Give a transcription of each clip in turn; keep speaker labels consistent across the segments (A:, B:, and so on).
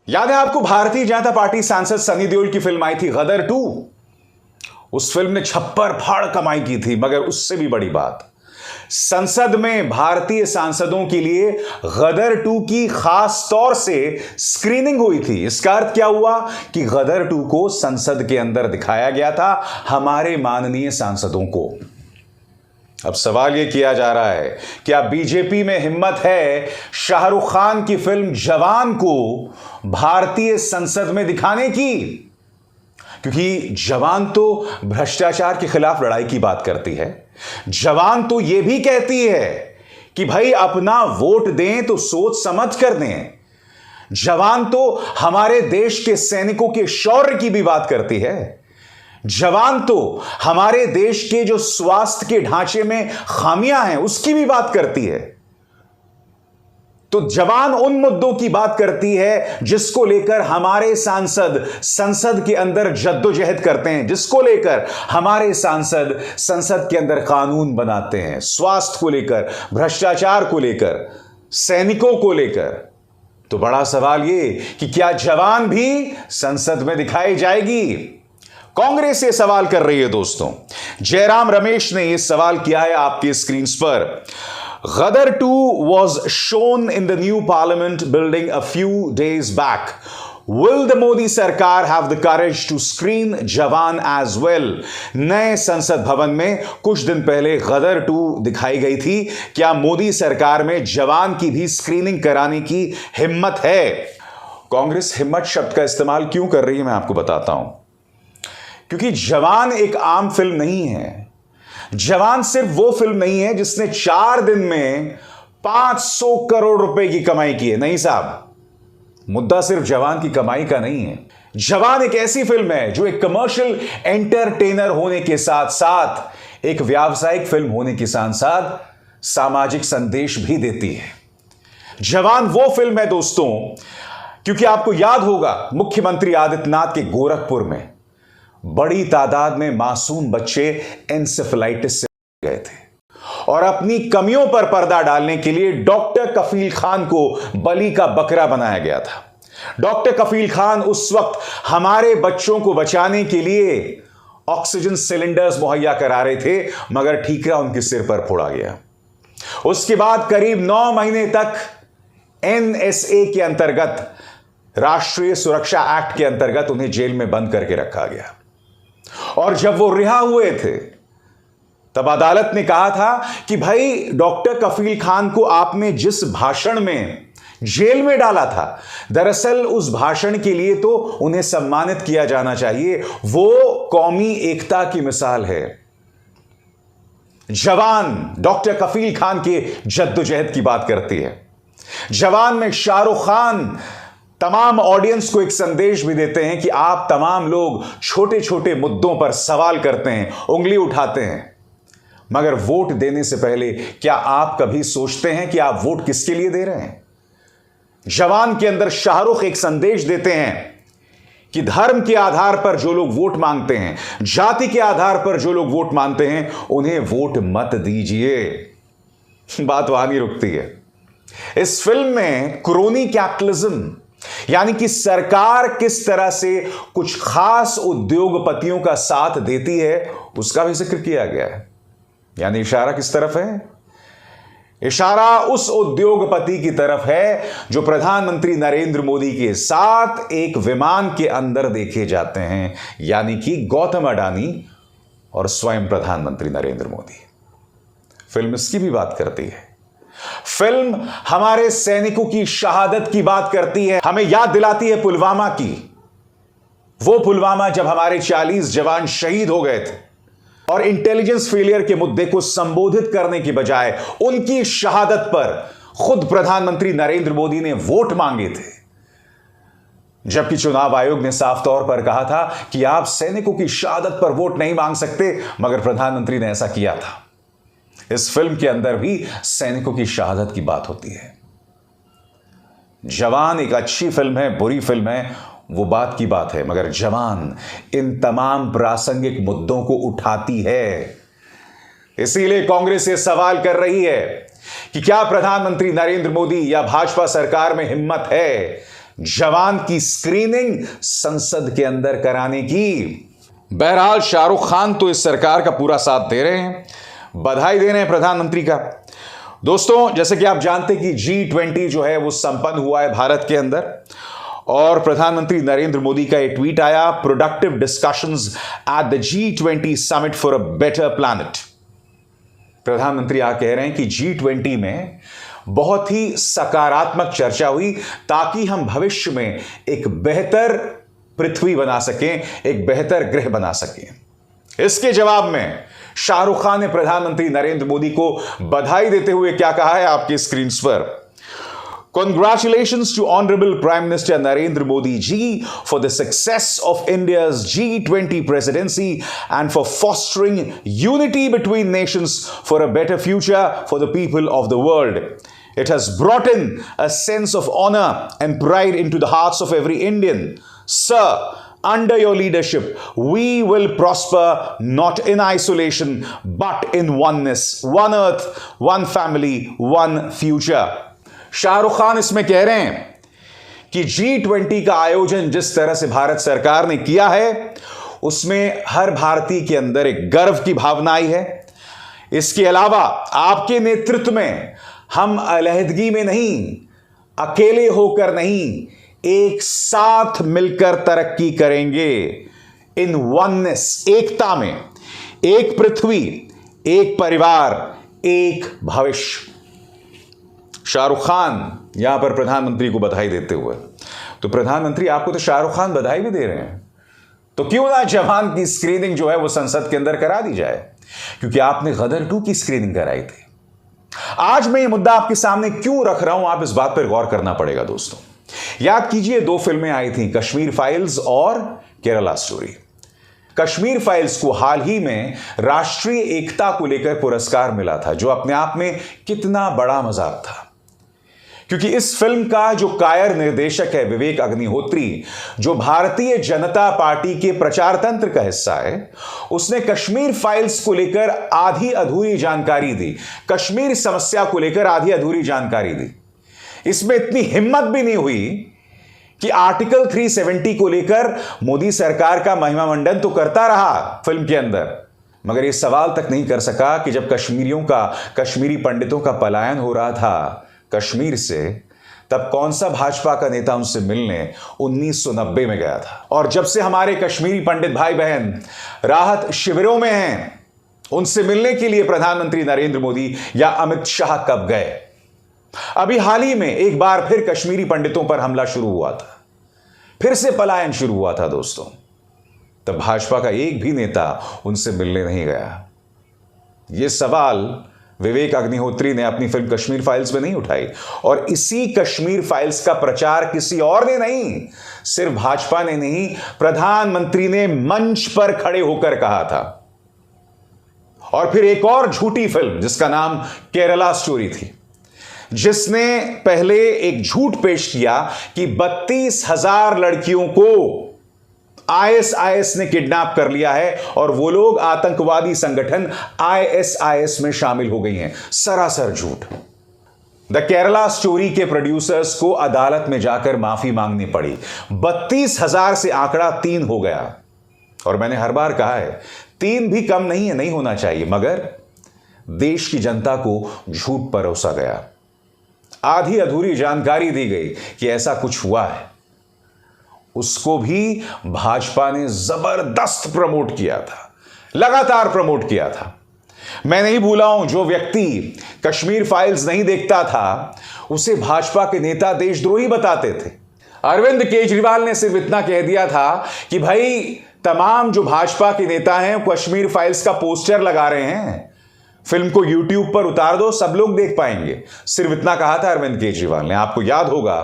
A: याद है आपको भारतीय जनता पार्टी सांसद सनी देओल की फिल्म आई थी गदर 2। उस फिल्म ने छप्पर फाड़ कमाई की थी, मगर उससे भी बड़ी बात, संसद में भारतीय सांसदों के लिए गदर 2 की खास तौर से स्क्रीनिंग हुई थी। इसका अर्थ क्या हुआ कि गदर 2 को संसद के अंदर दिखाया गया था हमारे माननीय सांसदों को। अब सवाल यह किया जा रहा है, क्या बीजेपी में हिम्मत है शाहरुख खान की फिल्म जवान को भारतीय संसद में दिखाने की? क्योंकि जवान तो भ्रष्टाचार के खिलाफ लड़ाई की बात करती है। जवान तो यह भी कहती है कि भाई अपना वोट दें तो सोच समझ कर दें। जवान तो हमारे देश के सैनिकों के शौर्य की भी बात करती है। जवान तो हमारे देश के जो स्वास्थ्य के ढांचे में खामियां हैं उसकी भी बात करती है। तो जवान उन मुद्दों की बात करती है जिसको लेकर हमारे सांसद संसद के अंदर जद्दोजहद करते हैं, जिसको लेकर हमारे सांसद संसद के अंदर कानून बनाते हैं, स्वास्थ्य को लेकर, भ्रष्टाचार को लेकर, सैनिकों को लेकर। तो बड़ा सवाल यह कि क्या जवान भी संसद में दिखाई जाएगी? कांग्रेस ये सवाल कर रही है दोस्तों। जयराम रमेश ने यह सवाल किया है आपके स्क्रीन पर। गदर 2 was shown in the new parliament building a few days back. Will the Modi सरकार have the courage to screen जवान as well? नए संसद भवन में कुछ दिन पहले गदर 2 दिखाई गई थी। क्या मोदी सरकार में जवान की भी स्क्रीनिंग कराने की हिम्मत है? कांग्रेस हिम्मत शब्द का इस्तेमाल क्यों कर रही है मैं आपको बताता हूं। क्योंकि जवान एक आम फिल्म नहीं है। जवान सिर्फ वो फिल्म नहीं है जिसने 4 दिन में 500 करोड़ रुपए की कमाई की है। नहीं साहब, मुद्दा सिर्फ जवान की कमाई का नहीं है। जवान एक ऐसी फिल्म है जो एक कमर्शियल एंटरटेनर होने के साथ साथ एक व्यावसायिक फिल्म होने के साथ साथ सामाजिक संदेश भी देती है। जवान वो फिल्म है दोस्तों, क्योंकि आपको याद होगा मुख्यमंत्री आदित्यनाथ के गोरखपुर में बड़ी तादाद में मासूम बच्चे एन्सेफेलाइटिस से गए थे और अपनी कमियों पर पर्दा डालने के लिए डॉक्टर कफील खान को बलि का बकरा बनाया गया था। डॉक्टर कफील खान उस वक्त हमारे बच्चों को बचाने के लिए ऑक्सीजन सिलेंडर्स मुहैया करा रहे थे, मगर ठीकरा उनके सिर पर फोड़ा गया। उसके बाद करीब 9 महीने तक NSA के अंतर्गत, राष्ट्रीय सुरक्षा एक्ट के अंतर्गत, उन्हें जेल में बंद करके रखा गया। और जब वो रिहा हुए थे तब अदालत ने कहा था कि भाई डॉक्टर कफील खान को आपने जिस भाषण में जेल में डाला था, दरअसल उस भाषण के लिए तो उन्हें सम्मानित किया जाना चाहिए। वो कौमी एकता की मिसाल है। जवान डॉक्टर कफील खान के जद्दोजहद की बात करती है। जवान में शाहरुख खान तमाम ऑडियंस को एक संदेश भी देते हैं कि आप तमाम लोग छोटे छोटे मुद्दों पर सवाल करते हैं, उंगली उठाते हैं, मगर वोट देने से पहले क्या आप कभी सोचते हैं कि आप वोट किसके लिए दे रहे हैं? जवान के अंदर शाहरुख एक संदेश देते हैं कि धर्म के आधार पर जो लोग वोट मांगते हैं, जाति के आधार पर जो लोग वोट मांगते हैं, उन्हें वोट मत दीजिए। बात वहां नहीं रुकती है। इस फिल्म में क्रोनी कैपिटलिज्म, यानी कि सरकार किस तरह से कुछ खास उद्योगपतियों का साथ देती है, उसका भी जिक्र किया गया है। यानी इशारा किस तरफ है? इशारा उस उद्योगपति की तरफ है जो प्रधानमंत्री नरेंद्र मोदी के साथ एक विमान के अंदर देखे जाते हैं, यानी कि गौतम अडानी और स्वयं प्रधानमंत्री नरेंद्र मोदी। फिल्म इसकी भी बात करती है। फिल्म हमारे सैनिकों की शहादत की बात करती है, हमें याद दिलाती है पुलवामा की। वो पुलवामा जब हमारे 40 जवान शहीद हो गए थे और इंटेलिजेंस फेलियर के मुद्दे को संबोधित करने के बजाय उनकी शहादत पर खुद प्रधानमंत्री नरेंद्र मोदी ने वोट मांगे थे, जबकि चुनाव आयोग ने साफ तौर पर कहा था कि आप सैनिकों की शहादत पर वोट नहीं मांग सकते, मगर प्रधानमंत्री ने ऐसा किया था। इस फिल्म के अंदर भी सैनिकों की शहादत की बात होती है। जवान एक अच्छी फिल्म है, बुरी फिल्म है, वो बात की बात है, मगर जवान इन तमाम प्रासंगिक मुद्दों को उठाती है। इसीलिए कांग्रेस ये सवाल कर रही है कि क्या प्रधानमंत्री नरेंद्र मोदी या भाजपा सरकार में हिम्मत है जवान की स्क्रीनिंग संसद के अंदर कराने की। बहरहाल शाहरुख खान तो इस सरकार का पूरा साथ दे रहे हैं, बधाई दे रहे हैं प्रधानमंत्री का। दोस्तों, जैसे कि आप जानते हैं कि G20 जो है वो संपन्न हुआ है भारत के अंदर, और प्रधानमंत्री नरेंद्र मोदी का एक ट्वीट आया, productive discussions at the G20 summit for a better planet. प्रधानमंत्री आ कह रहे हैं कि G20 में बहुत ही सकारात्मक चर्चा हुई ताकि हम भविष्य में एक बेहतर पृथ्वी बना सकें, एक बेहतर ग्रह बना सकें। इसके जवाब में शाहरुख खान ने प्रधानमंत्री नरेंद्र मोदी को बधाई देते हुए क्या कहा है आपकी स्क्रीन पर। Congratulations to Honorable Prime Minister Narendra Modi ji for the success of India's G20 presidency and for fostering unity between nations for a better future for the people of the world. It has brought in a sense of honor and pride into the hearts of every Indian. Sir, under your leadership, we will prosper not in isolation but in oneness. One earth, one family, one future. Shahrukh Khan इसमें कह रहे हैं कि G20 का आयोजन जिस तरह से भारत सरकार ने किया है उसमें हर भारतीय के अंदर एक गर्व की भावना आई है। इसके अलावा आपके नेतृत्व में हम अलहदगी में नहीं, अकेले होकर नहीं, एक साथ मिलकर तरक्की करेंगे। इन वननेस, एकता में, एक पृथ्वी, एक परिवार, एक भविष्य। शाहरुख खान यहां पर प्रधानमंत्री को बधाई देते हुए, तो प्रधानमंत्री आपको तो शाहरुख खान बधाई भी दे रहे हैं, तो क्यों ना जवान की स्क्रीनिंग जो है वो संसद के अंदर करा दी जाए, क्योंकि आपने गदर 2 की स्क्रीनिंग कराई थी। आज मैं ये मुद्दा आपके सामने क्यों रख रहा हूं, आप इस बात पर गौर करना पड़ेगा दोस्तों। याद कीजिए 2 फिल्में आई थी, कश्मीर फाइल्स और केरला स्टोरी। कश्मीर फाइल्स को हाल ही में राष्ट्रीय एकता को लेकर पुरस्कार मिला था, जो अपने आप में कितना बड़ा मजाक था, क्योंकि इस फिल्म का जो कायर निर्देशक है विवेक अग्निहोत्री, जो भारतीय जनता पार्टी के प्रचार तंत्र का हिस्सा है, उसने कश्मीर फाइल्स को लेकर आधी अधूरी जानकारी दी, कश्मीर समस्या को लेकर आधी अधूरी जानकारी दी। इसमें इतनी हिम्मत भी नहीं हुई कि आर्टिकल 370 को लेकर मोदी सरकार का महिमा मंडन तो करता रहा फिल्म के अंदर, मगर यह सवाल तक नहीं कर सका कि जब कश्मीरी पंडितों का पलायन हो रहा था कश्मीर से, तब कौन सा भाजपा का नेता उनसे मिलने 1990 में गया था। और जब से हमारे कश्मीरी पंडित भाई बहन राहत शिविरों में हैं, उनसे मिलने के लिए प्रधानमंत्री नरेंद्र मोदी या अमित शाह कब गए। अभी हाल ही में एक बार फिर कश्मीरी पंडितों पर हमला शुरू हुआ था, फिर से पलायन शुरू हुआ था दोस्तों, तब भाजपा का एक भी नेता उनसे मिलने नहीं गया। यह सवाल विवेक अग्निहोत्री ने अपनी फिल्म कश्मीर फाइल्स में नहीं उठाई, और इसी कश्मीर फाइल्स का प्रचार किसी और ने नहीं, सिर्फ भाजपा ने नहीं, प्रधानमंत्री ने मंच पर खड़े होकर कहा था। और फिर एक और झूठी फिल्म जिसका नाम केरला स्टोरी थी, जिसने पहले एक झूठ पेश किया कि 32,000 लड़कियों को आईएसआईएस ने किडनैप कर लिया है और वो लोग आतंकवादी संगठन आईएसआईएस में शामिल हो गई हैं। सरासर झूठ। द केरला स्टोरी के प्रोड्यूसर्स को अदालत में जाकर माफी मांगनी पड़ी। 32,000 से आंकड़ा 3 हो गया, और मैंने हर बार कहा है 3 भी कम नहीं है, नहीं होना चाहिए, मगर देश की जनता को झूठ परोसा गया, आधी अधूरी जानकारी दी गई कि ऐसा कुछ हुआ है। उसको भी भाजपा ने जबरदस्त प्रमोट किया था, लगातार प्रमोट किया था। मैं नहीं भूला हूं, जो व्यक्ति कश्मीर फाइल्स नहीं देखता था उसे भाजपा के नेता देशद्रोही बताते थे। अरविंद केजरीवाल ने सिर्फ इतना कह दिया था कि भाई तमाम जो भाजपा के नेता हैं कश्मीर फाइल्स का पोस्टर लगा रहे हैं, फिल्म को यूट्यूब पर उतार दो, सब लोग देख पाएंगे। सिर्फ इतना कहा था अरविंद केजरीवाल ने। आपको याद होगा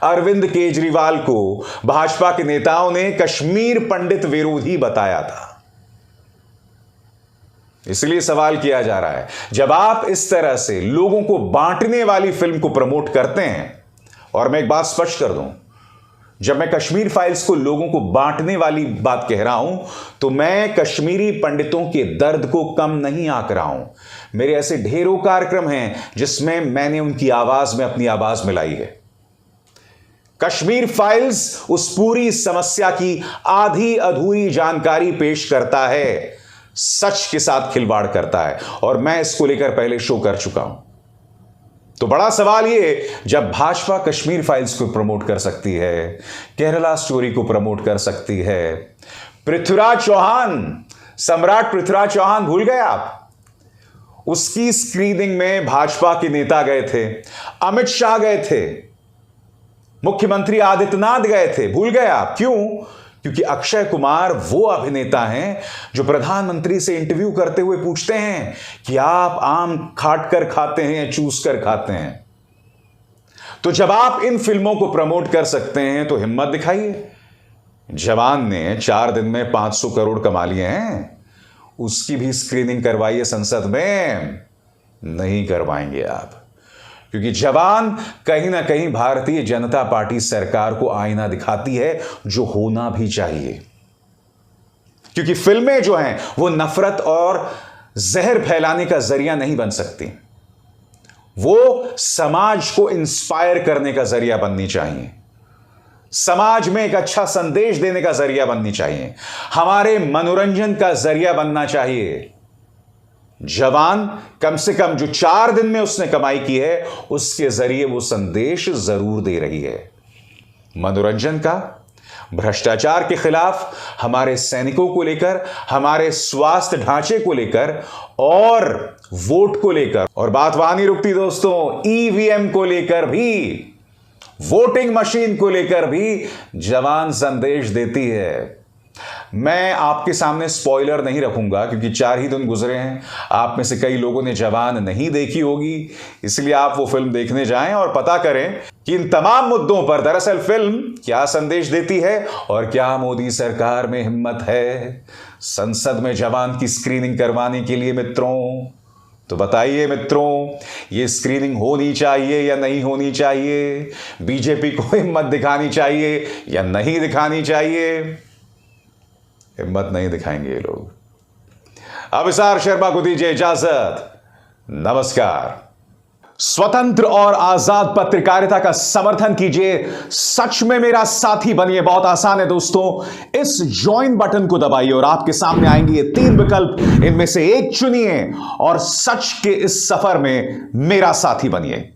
A: अरविंद केजरीवाल को भाजपा के नेताओं ने कश्मीर पंडित विरोधी बताया था। इसलिए सवाल किया जा रहा है, जब आप इस तरह से लोगों को बांटने वाली फिल्म को प्रमोट करते हैं, और मैं एक बात स्पष्ट कर दूं, जब मैं कश्मीर फाइल्स को लोगों को बांटने वाली बात कह रहा हूं, तो मैं कश्मीरी पंडितों के दर्द को कम नहीं आंक रहा हूं। मेरे ऐसे ढेरों कार्यक्रम हैं जिसमें मैंने उनकी आवाज में अपनी आवाज मिलाई है। कश्मीर फाइल्स उस पूरी समस्या की आधी अधूरी जानकारी पेश करता है, सच के साथ खिलवाड़ करता है, और मैं इसको लेकर पहले शो कर चुका हूं। तो बड़ा सवाल ये, जब भाजपा कश्मीर फाइल्स को प्रमोट कर सकती है, केरला स्टोरी को प्रमोट कर सकती है, पृथ्वीराज चौहान, सम्राट पृथ्वीराज चौहान भूल गए आप? उसकी स्क्रीनिंग में भाजपा के नेता गए थे, अमित शाह गए थे, मुख्यमंत्री आदित्यनाथ गए थे, भूल गए आप? क्यों? क्योंकि अक्षय कुमार वो अभिनेता हैं जो प्रधानमंत्री से इंटरव्यू करते हुए पूछते हैं कि आप आम काट कर खाते हैं या चूस कर खाते हैं। तो जब आप इन फिल्मों को प्रमोट कर सकते हैं तो हिम्मत दिखाइए। जवान ने 4 दिन में 500 करोड़ कमा लिए हैं, उसकी भी स्क्रीनिंग करवाइए संसद में। नहीं करवाएंगे आप, क्योंकि जवान कहीं ना कहीं भारतीय जनता पार्टी सरकार को आईना दिखाती है, जो होना भी चाहिए। क्योंकि फिल्में जो हैं वो नफरत और जहर फैलाने का जरिया नहीं बन सकती, वो समाज को इंस्पायर करने का जरिया बननी चाहिए, समाज में एक अच्छा संदेश देने का जरिया बननी चाहिए, हमारे मनोरंजन का जरिया बनना चाहिए। जवान कम से कम जो 4 दिन में उसने कमाई की है, उसके जरिए वो संदेश जरूर दे रही है, मनोरंजन का, भ्रष्टाचार के खिलाफ, हमारे सैनिकों को लेकर, हमारे स्वास्थ्य ढांचे को लेकर और वोट को लेकर। और बात वहां नहीं रुकती दोस्तों, ईवीएम को लेकर भी, वोटिंग मशीन को लेकर भी जवान संदेश देती है। मैं आपके सामने स्पॉइलर नहीं रखूंगा, क्योंकि 4 ही दिन गुजरे हैं, आप में से कई लोगों ने जवान नहीं देखी होगी, इसलिए आप वो फिल्म देखने जाएं और पता करें कि इन तमाम मुद्दों पर दरअसल फिल्म क्या संदेश देती है और क्या मोदी सरकार में हिम्मत है संसद में जवान की स्क्रीनिंग करवाने के लिए। मित्रों, तो बताइए मित्रों, ये स्क्रीनिंग होनी चाहिए या नहीं होनी चाहिए? बीजेपी को हिम्मत दिखानी चाहिए या नहीं दिखानी चाहिए? हिम्मत नहीं दिखाएंगे ये लोग। अभिसार शर्मा को दीजिए इजाजत, नमस्कार। स्वतंत्र और आजाद पत्रकारिता का समर्थन कीजिए, सच में मेरा साथी बनिए। बहुत आसान है दोस्तों, इस ज्वाइन बटन को दबाइए और आपके सामने आएंगे ये 3 विकल्प, इनमें से एक चुनिए और सच के इस सफर में मेरा साथी बनिए।